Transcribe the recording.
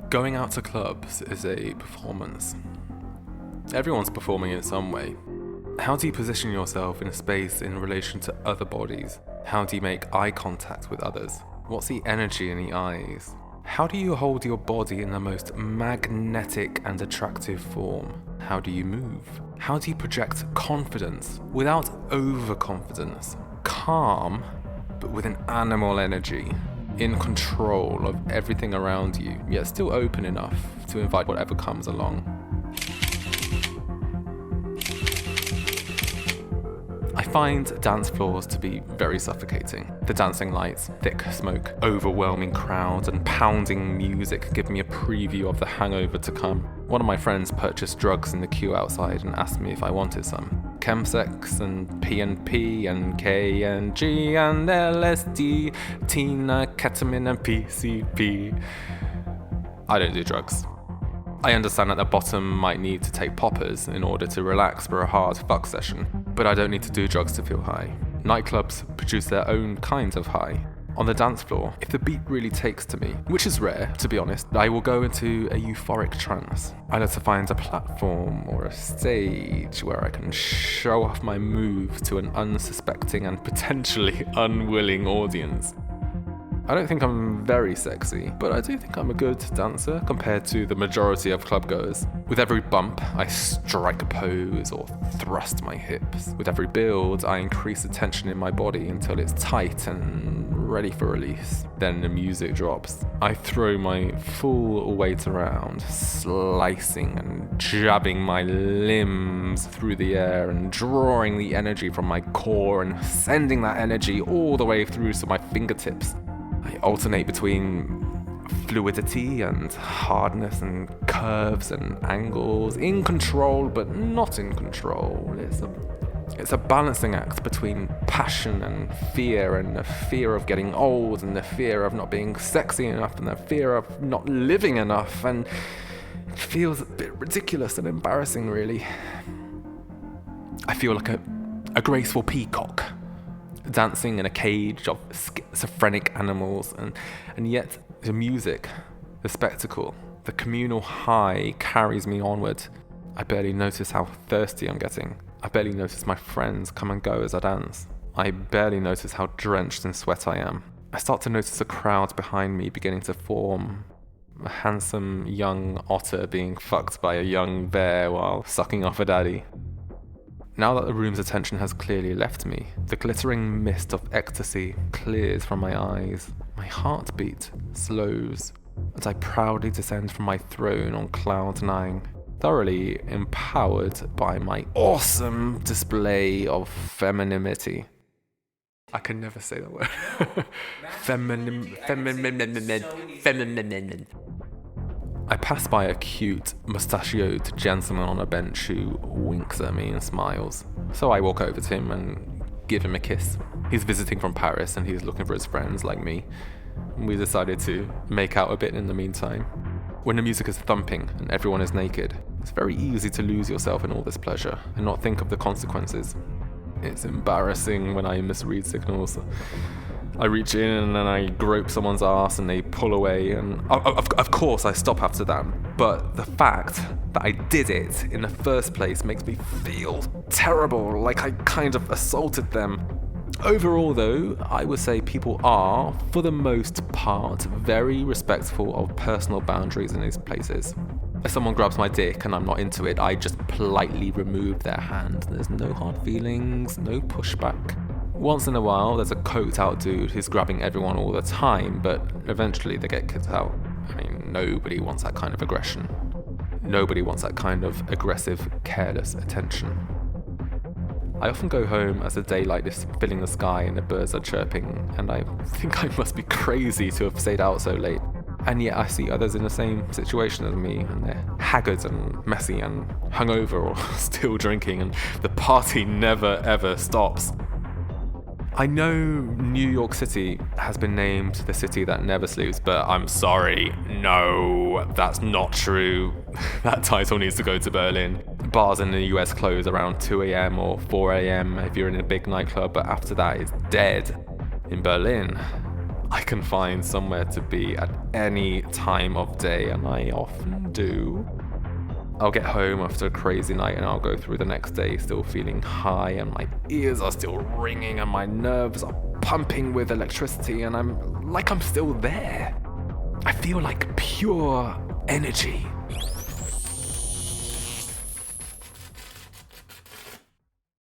Going out to clubs is a performance. Everyone's performing in some way. How do you position yourself in a space in relation to other bodies? How do you make eye contact with others? What's the energy in the eyes? How do you hold your body in the most magnetic and attractive form? How do you move? How do you project confidence without overconfidence? Calm, but with an animal energy. In control of everything around you, yet still open enough to invite whatever comes along. I find dance floors to be very suffocating. The dancing lights, thick smoke, overwhelming crowds, and pounding music give me a preview of the hangover to come. One of my friends purchased drugs in the queue outside and asked me if I wanted some. Chemsex and PNP and K and G and LSD, Tina, ketamine and PCP. I don't do drugs. I understand that the bottom might need to take poppers in order to relax for a hard fuck session, but I don't need to do drugs to feel high. Nightclubs produce their own kinds of high. On the dance floor, if the beat really takes to me, which is rare, to be honest, I will go into a euphoric trance. I like to find a platform or a stage where I can show off my moves to an unsuspecting and potentially unwilling audience. I don't think I'm very sexy, but I do think I'm a good dancer compared to the majority of clubgoers. With every bump, I strike a pose or thrust my hips. With every build, I increase the tension in my body until it's tight and ready for release. Then the music drops. I throw my full weight around, slicing and jabbing my limbs through the air and drawing the energy from my core and sending that energy all the way through to my fingertips. I alternate between fluidity and hardness and curves and angles, in control but not in control. It's a balancing act between passion and the fear of getting old and the fear of not being sexy enough and the fear of not living enough, and it feels a bit ridiculous and embarrassing, really. I feel like a graceful peacock dancing in a cage of schizophrenic animals, and yet the music, the spectacle, the communal high carries me onward. I barely notice how thirsty I'm getting. I barely notice my friends come and go as I dance. I barely notice how drenched in sweat I am. I start to notice a crowd behind me beginning to form. A handsome young otter being fucked by a young bear while sucking off a daddy. Now that the room's attention has clearly left me, the glittering mist of ecstasy clears from my eyes. My heartbeat slows as I proudly descend from my throne on cloud 9, thoroughly empowered by my awesome display of femininity. I can never say that word. Feminine. I pass by a cute, mustachioed gentleman on a bench who winks at me and smiles. So I walk over to him and give him a kiss. He's visiting from Paris and he's looking for his friends like me. We decided to make out a bit in the meantime. When the music is thumping and everyone is naked, it's very easy to lose yourself in all this pleasure and not think of the consequences. It's embarrassing when I misread signals. I reach in and I grope someone's ass and they pull away, and of course I stop after that. But the fact that I did it in the first place makes me feel terrible, like I kind of assaulted them. Overall though, I would say people are, for the most part, very respectful of personal boundaries in these places. If someone grabs my dick and I'm not into it, I just politely remove their hand. There's no hard feelings, no pushback. Once in a while, there's a coked out dude who's grabbing everyone all the time, but eventually they get kicked out. I mean, nobody wants that kind of aggression. Nobody wants that kind of aggressive, careless attention. I often go home as the daylight is filling the sky and the birds are chirping, and I think I must be crazy to have stayed out so late. And yet I see others in the same situation as me, and they're haggard and messy and hungover or still drinking, and the party never ever stops. I know New York City has been named the city that never sleeps, but I'm sorry, no, that's not true. That title needs to go to Berlin. Bars in the US close around 2 a.m. or 4 a.m. if you're in a big nightclub, but after that it's dead. In Berlin, I can find somewhere to be at any time of day, and I often do. I'll get home after a crazy night and I'll go through the next day still feeling high, and my ears are still ringing and my nerves are pumping with electricity, and I'm still there. I feel like pure energy.